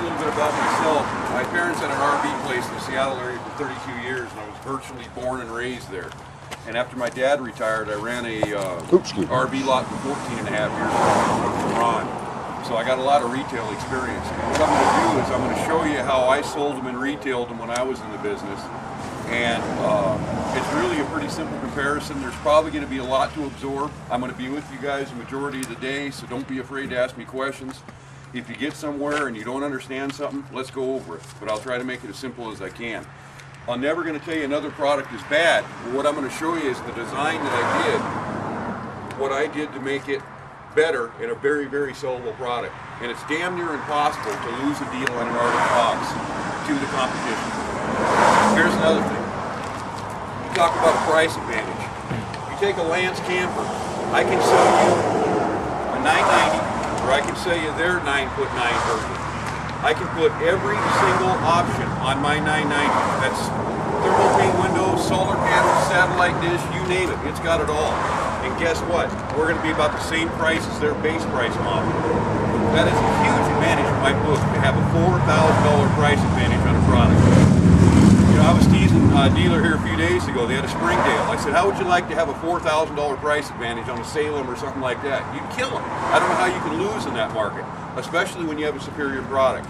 a little bit about myself. My parents had an RV place in the Seattle area for 32 years, and I was virtually born and raised there. And after my dad retired, I ran a RV lot for 14 and a half years in Ron. So I got a lot of retail experience. And what I'm going to do is I'm going to show you how I sold them and retailed them when I was in the business. And it's really a pretty simple comparison. There's probably going to be a lot to absorb. I'm going to be with you guys the majority of the day, so don't be afraid to ask me questions. If you get somewhere and you don't understand something, let's go over it. But I'll try to make it as simple as I can. I'm never going to tell you another product is bad. But what I'm going to show you is the design that I did, what I did to make it better in a very, very sellable product. And it's damn near impossible to lose a deal on an Arctic box to the competition. Here's another thing. You talk about a price advantage. You take a Lance camper, I can sell you a 990, or I can sell you their 9'9" version. I can put every single option on my 990. That's thermal pane windows, solar panels, satellite dish, you name it. It's got it all. And guess what? We're going to be about the same price as their base price model. That is a huge advantage in my book, to have a $4,000 price advantage on a product. You know, I was teasing a dealer here a few days ago. They had a Springdale. I said, how would you like to have a $4,000 price advantage on a Salem or something like that? You'd kill them. I don't know how you can lose in that market, especially when you have a superior product.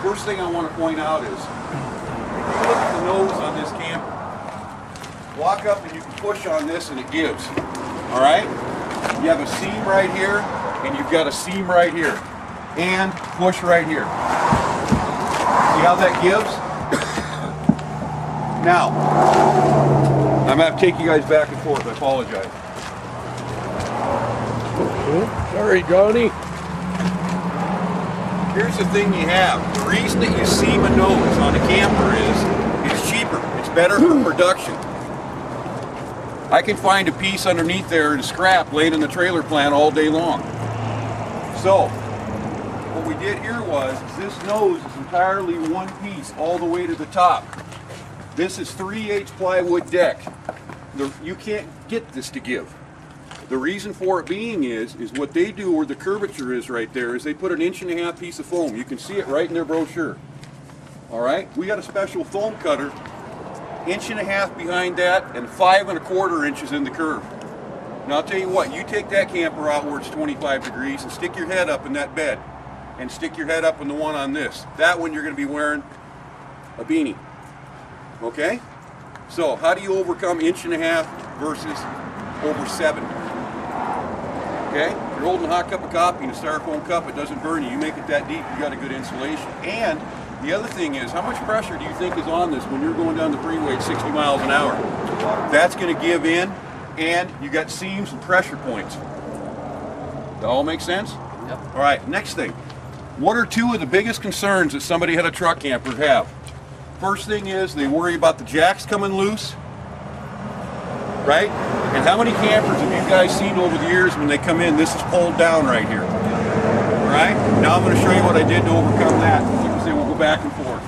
First thing I want to point out is, if you look at the nose on this camper, walk up and you can push on this and it gives. All right? You have a seam right here, and you've got a seam right here, and push right here. See how that gives? Now, I'm going to have to take you guys back and forth. I apologize. Sorry, Johnny. Here's the thing you have. The reason that you seam a nose on a camper is it's cheaper. It's better for production. I can find a piece underneath there in scrap laying in the trailer plant all day long. So, what we did here was, this nose is entirely one piece all the way to the top. This is 3/8 plywood deck. You can't get this to give. The reason for it being is what they do where the curvature is right there is they put an 1.5 inch piece of foam. You can see it right in their brochure. All right, we got a special foam cutter, 1.5 inches behind that and 5 1/4 inches in the curve. Now I'll tell you what, you take that camper out where it's 25 degrees and stick your head up in that bed and stick your head up in the one on this. That one you're going to be wearing a beanie. Okay? So how do you overcome 1.5 inches versus over 7? Okay? If you're holding a hot cup of coffee in a styrofoam cup, it doesn't burn you. You make it that deep, you got a good insulation. And the other thing is, how much pressure do you think is on this when you're going down the freeway at 60 miles an hour? That's going to give in, and you got seams and pressure points. That all make sense? Yep. All right, next thing. What are two of the biggest concerns that somebody had a truck camper have? First thing is they worry about the jacks coming loose, right? And how many campers have you guys seen over the years when they come in, this is pulled down right here? All right? Now I'm going to show you what I did to overcome that. You can see we'll go back and forth.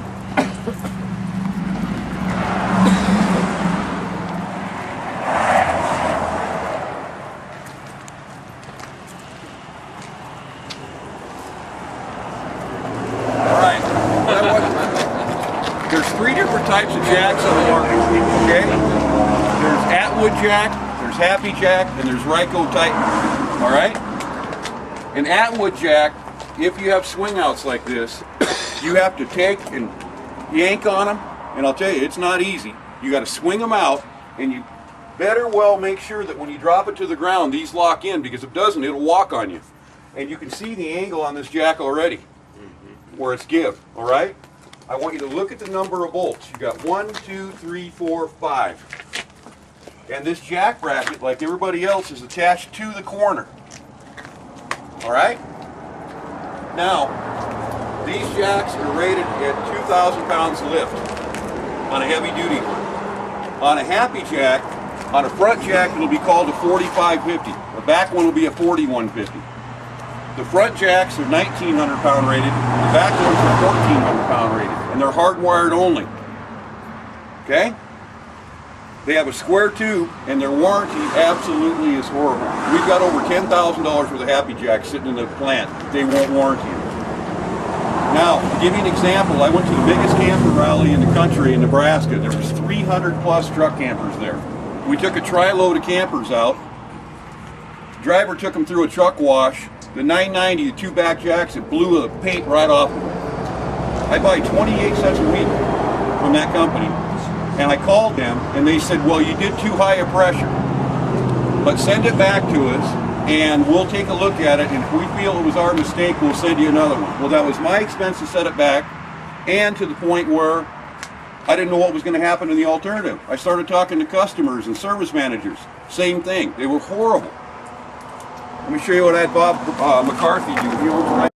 There's 3 different types of jacks on the market, okay? There's Atwood jack, there's Happy jack, and there's Ryco Titan, all right? An Atwood jack, if you have swing outs like this, you have to take and yank on them, and I'll tell you, it's not easy. You got to swing them out, and you better well make sure that when you drop it to the ground, these lock in, because if it doesn't, it'll walk on you. And you can see the angle on this jack already, where it's give, all right? I want you to look at the number of bolts. You got 1, 2, 3, 4, 5. And this jack bracket, like everybody else, is attached to the corner. All right? Now, these jacks are rated at 2,000 pounds lift on a heavy duty one. On a Happy jack, on a front jack, it'll be called a 4550. The back one will be a 4150. The front jacks are 1,900 pound rated, the back ones are 1,400 pound rated, and they're hardwired only. Okay? They have a square tube, and their warranty absolutely is horrible. We've got over $10,000 worth of Happy jacks sitting in the plant. They won't warranty them. Now, to give you an example, I went to the biggest camper rally in the country in Nebraska. There was 300 plus truck campers there. We took a tri-load of campers out. The driver took them through a truck wash. The 990, the two back jacks, it blew the paint right off of them. I buy 28 cents a week from that company. And I called them and they said, well, you did too high a pressure, but send it back to us and we'll take a look at it, and if we feel it was our mistake, we'll send you another one. Well, that was my expense to set it back, and to the point where I didn't know what was going to happen in the alternative. I started talking to customers and service managers. Same thing. They were horrible. Let me show you what I had Bob McCarthy do. He owns